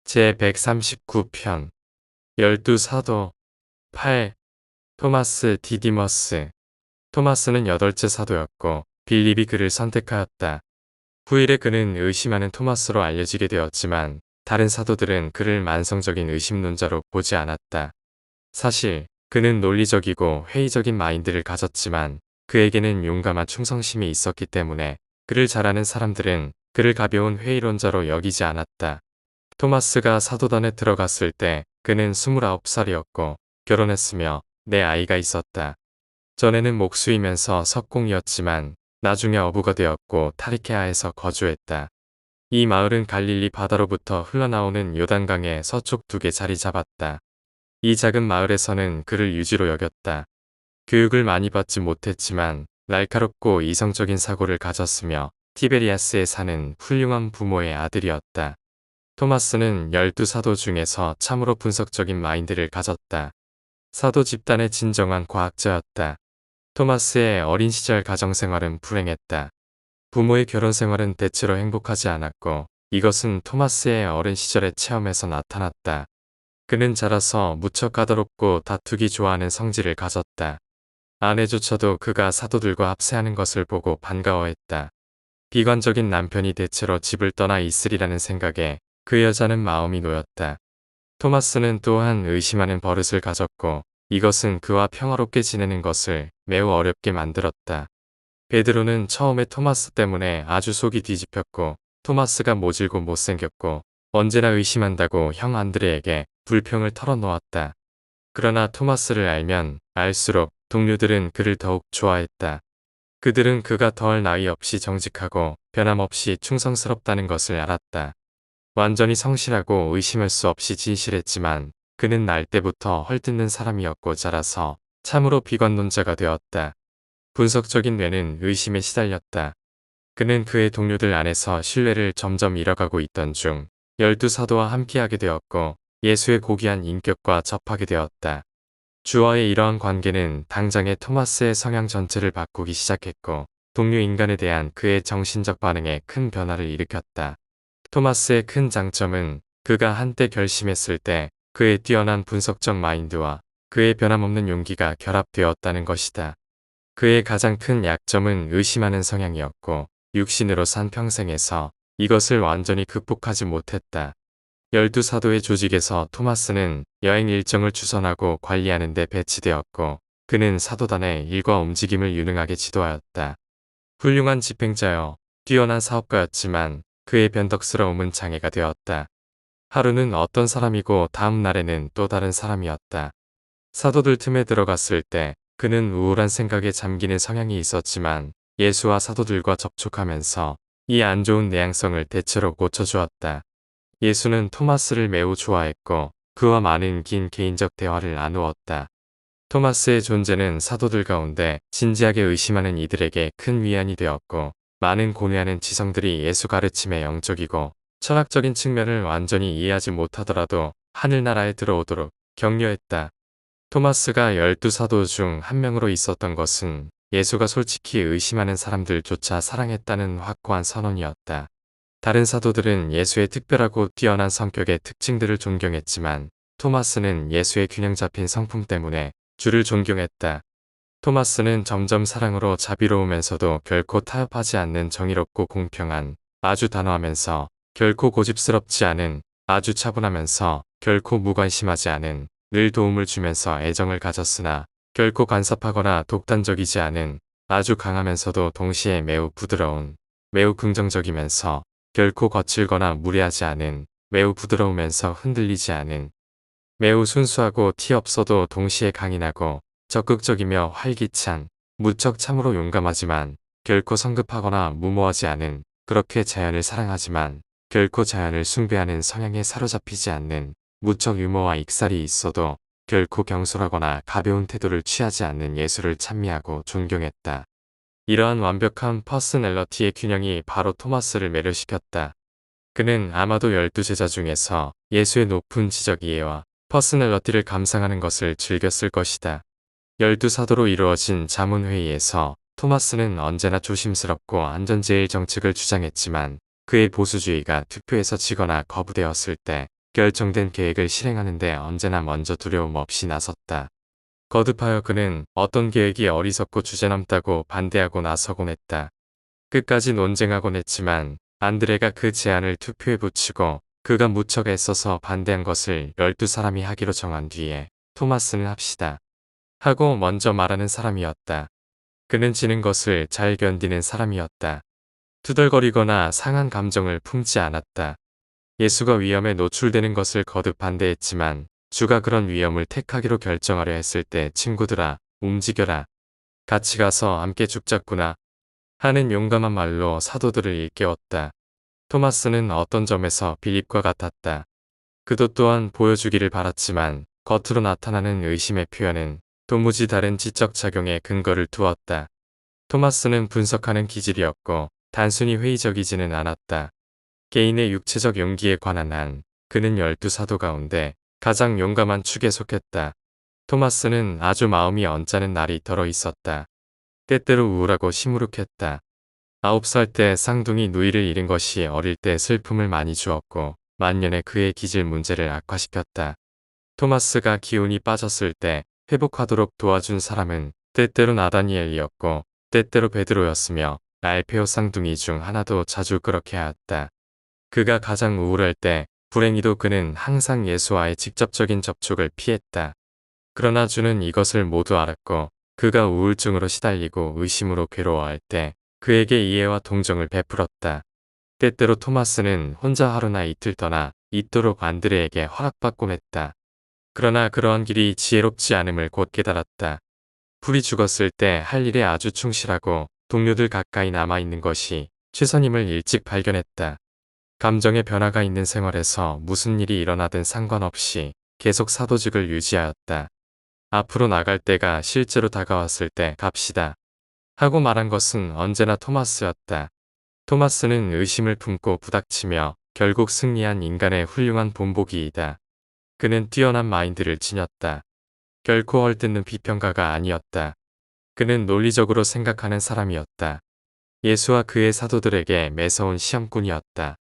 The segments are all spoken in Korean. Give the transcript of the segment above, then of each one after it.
제139편 열두 사도 8. 토마스 디디머스. 토마스는 여덟째 사도였고 빌립이 그를 선택하였다. 후일에 그는 의심하는 토마스로 알려지게 되었지만 다른 사도들은 그를 만성적인 의심론자로 보지 않았다. 사실 그는 논리적이고 회의적인 마인드를 가졌지만 그에게는 용감한 충성심이 있었기 때문에 그를 잘 아는 사람들은 그를 가벼운 회의론자로 여기지 않았다. 토마스가 사도단에 들어갔을 때 그는 29살이었고 결혼했으며 네 아이가 있었다. 전에는 목수이면서 석공이었지만 나중에 어부가 되었고 타리케아에서 거주했다. 이 마을은 갈릴리 바다로부터 흘러나오는 요단강의 서쪽 둑에 자리 잡았다. 이 작은 마을에서는 그를 유지로 여겼다. 교육을 많이 받지 못했지만 날카롭고 이성적인 사고를 가졌으며 티베리아스에 사는 훌륭한 부모의 아들이었다. 토마스는 12사도 중에서 참으로 분석적인 마인드를 가졌다. 사도 집단의 진정한 과학자였다. 토마스의 어린 시절 가정생활은 불행했다. 부모의 결혼생활은 대체로 행복하지 않았고 이것은 토마스의 어린 시절의 체험에서 나타났다. 그는 자라서 무척 까다롭고 다투기 좋아하는 성질을 가졌다. 아내조차도 그가 사도들과 합세하는 것을 보고 반가워했다. 비관적인 남편이 대체로 집을 떠나 있으리라는 생각에 그 여자는 마음이 놓였다. 토마스는 또한 의심하는 버릇을 가졌고 이것은 그와 평화롭게 지내는 것을 매우 어렵게 만들었다. 베드로는 처음에 토마스 때문에 아주 속이 뒤집혔고 토마스가 모질고 못생겼고 언제나 의심한다고 형 안드레에게 불평을 털어놓았다. 그러나 토마스를 알면 알수록 동료들은 그를 더욱 좋아했다. 그들은 그가 더할 나위 없이 정직하고 변함없이 충성스럽다는 것을 알았다. 완전히 성실하고 의심할 수 없이 진실했지만 그는 날 때부터 헐뜯는 사람이었고 자라서 참으로 비관론자가 되었다. 분석적인 뇌는 의심에 시달렸다. 그는 그의 동료들 안에서 신뢰를 점점 잃어가고 있던 중 12사도와 함께하게 되었고 예수의 고귀한 인격과 접하게 되었다. 주와의 이러한 관계는 당장의 토마스의 성향 전체를 바꾸기 시작했고 동료 인간에 대한 그의 정신적 반응에 큰 변화를 일으켰다. 토마스의 큰 장점은 그가 한때 결심했을 때 그의 뛰어난 분석적 마인드와 그의 변함없는 용기가 결합되었다는 것이다. 그의 가장 큰 약점은 의심하는 성향이었고 육신으로 산 평생에서 이것을 완전히 극복하지 못했다. 12사도의 조직에서 토마스는 여행 일정을 주선하고 관리하는 데 배치되었고 그는 사도단의 일과 움직임을 유능하게 지도하였다. 훌륭한 집행자여 뛰어난 사업가였지만 그의 변덕스러움은 장애가 되었다. 하루는 어떤 사람이고 다음 날에는 또 다른 사람이었다. 사도들 틈에 들어갔을 때 그는 우울한 생각에 잠기는 성향이 있었지만 예수와 사도들과 접촉하면서 이 안 좋은 내향성을 대체로 고쳐주었다. 예수는 토마스를 매우 좋아했고 그와 많은 긴 개인적 대화를 나누었다. 토마스의 존재는 사도들 가운데 진지하게 의심하는 이들에게 큰 위안이 되었고 많은 고뇌하는 지성들이 예수 가르침의 영적이고 철학적인 측면을 완전히 이해하지 못하더라도 하늘나라에 들어오도록 격려했다. 토마스가 12사도 중 한 명으로 있었던 것은 예수가 솔직히 의심하는 사람들조차 사랑했다는 확고한 선언이었다. 다른 사도들은 예수의 특별하고 뛰어난 성격의 특징들을 존경했지만 토마스는 예수의 균형 잡힌 성품 때문에 주를 존경했다. 토마스는 점점 사랑으로 자비로우면서도 결코 타협하지 않는 정의롭고 공평한, 아주 단호하면서 결코 고집스럽지 않은, 아주 차분하면서 결코 무관심하지 않은, 늘 도움을 주면서 애정을 가졌으나 결코 간섭하거나 독단적이지 않은, 아주 강하면서도 동시에 매우 부드러운, 매우 긍정적이면서 결코 거칠거나 무례하지 않은, 매우 부드러우면서 흔들리지 않은, 매우 순수하고 티 없어도 동시에 강인하고 적극적이며 활기찬, 무척 참으로 용감하지만 결코 성급하거나 무모하지 않은, 그렇게 자연을 사랑하지만 결코 자연을 숭배하는 성향에 사로잡히지 않는, 무척 유머와 익살이 있어도 결코 경솔하거나 가벼운 태도를 취하지 않는 예수를 찬미하고 존경했다. 이러한 완벽한 퍼스널리티의 균형이 바로 토마스를 매료시켰다. 그는 아마도 12제자 중에서 예수의 높은 지적 이해와 퍼스널리티를 감상하는 것을 즐겼을 것이다. 12사도로 이루어진 자문회의에서 토마스는 언제나 조심스럽고 안전제일 정책을 주장했지만 그의 보수주의가 투표에서 지거나 거부되었을 때 결정된 계획을 실행하는데 언제나 먼저 두려움 없이 나섰다. 거듭하여 그는 어떤 계획이 어리석고 주제넘다고 반대하고 나서곤 했다. 끝까지 논쟁하곤 했지만 안드레가 그 제안을 투표에 붙이고 그가 무척 애써서 반대한 것을 12사람이 하기로 정한 뒤에 토마스는 합시다 하고 먼저 말하는 사람이었다. 그는 지는 것을 잘 견디는 사람이었다. 투덜거리거나 상한 감정을 품지 않았다. 예수가 위험에 노출되는 것을 거듭 반대했지만 주가 그런 위험을 택하기로 결정하려 했을 때 친구들아, 움직여라. 같이 가서 함께 죽자꾸나 하는 용감한 말로 사도들을 일깨웠다. 토마스는 어떤 점에서 빌립과 같았다. 그도 또한 보여주기를 바랐지만 겉으로 나타나는 의심의 표현은 도무지 다른 지적 작용에 근거를 두었다. 토마스는 분석하는 기질이었고 단순히 회의적이지는 않았다. 개인의 육체적 용기에 관한 한 그는 12사도 가운데 가장 용감한 축에 속했다. 토마스는 아주 마음이 언짢은 날이 덜어 있었다. 때때로 우울하고 시무룩했다. 9살 때 쌍둥이 누이를 잃은 것이 어릴 때 슬픔을 많이 주었고 만년에 그의 기질 문제를 악화시켰다. 토마스가 기운이 빠졌을 때 회복하도록 도와준 사람은 때때로 나다니엘이었고 때때로 베드로였으며 알페오 쌍둥이 중 하나도 자주 그렇게 하였다. 그가 가장 우울할 때 불행히도 그는 항상 예수와의 직접적인 접촉을 피했다. 그러나 주는 이것을 모두 알았고 그가 우울증으로 시달리고 의심으로 괴로워할 때 그에게 이해와 동정을 베풀었다. 때때로 토마스는 혼자 하루나 이틀 떠나 있도록 안드레에게 허락받곤 했다. 그러나 그러한 길이 지혜롭지 않음을 곧 깨달았다. 풀이 죽었을 때 할 일에 아주 충실하고 동료들 가까이 남아있는 것이 최선임을 일찍 발견했다. 감정의 변화가 있는 생활에서 무슨 일이 일어나든 상관없이 계속 사도직을 유지하였다. 앞으로 나갈 때가 실제로 다가왔을 때 갑시다 하고 말한 것은 언제나 토마스였다. 토마스는 의심을 품고 부닥치며 결국 승리한 인간의 훌륭한 본보기이다. 그는 뛰어난 마인드를 지녔다. 결코 헐뜯는 비평가가 아니었다. 그는 논리적으로 생각하는 사람이었다. 예수와 그의 사도들에게 매서운 시험꾼이었다.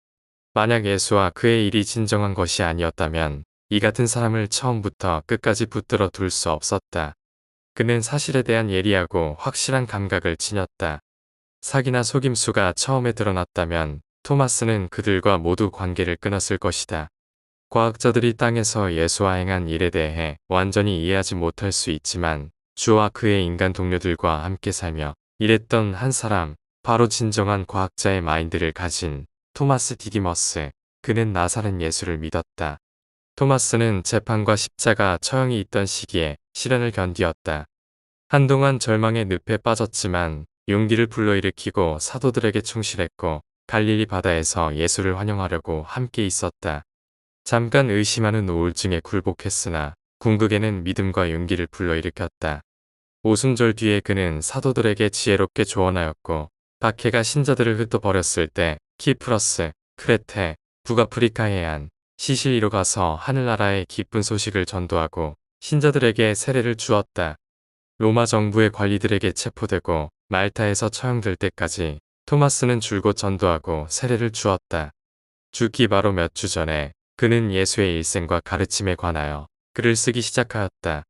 만약 예수와 그의 일이 진정한 것이 아니었다면 이 같은 사람을 처음부터 끝까지 붙들어 둘 수 없었다. 그는 사실에 대한 예리하고 확실한 감각을 지녔다. 사기나 속임수가 처음에 드러났다면 토마스는 그들과 모두 관계를 끊었을 것이다. 과학자들이 땅에서 예수와 행한 일에 대해 완전히 이해하지 못할 수 있지만 주와 그의 인간 동료들과 함께 살며 일했던 한 사람, 바로 진정한 과학자의 마인드를 가진 토마스 디디머스, 그는 나사렛 예수를 믿었다. 토마스는 재판과 십자가 처형이 있던 시기에 시련을 견디었다. 한동안 절망의 늪에 빠졌지만 용기를 불러일으키고 사도들에게 충실했고 갈릴리 바다에서 예수를 환영하려고 함께 있었다. 잠깐 의심하는 우울증에 굴복했으나 궁극에는 믿음과 용기를 불러일으켰다. 오순절 뒤에 그는 사도들에게 지혜롭게 조언하였고 박해가 신자들을 흩어버렸을 때 키프러스, 크레테, 북아프리카 해안, 시실리로 가서 하늘나라의 기쁜 소식을 전도하고 신자들에게 세례를 주었다. 로마 정부의 관리들에게 체포되고 말타에서 처형될 때까지 토마스는 줄곧 전도하고 세례를 주었다. 죽기 바로 몇 주 전에 그는 예수의 일생과 가르침에 관하여 글을 쓰기 시작하였다.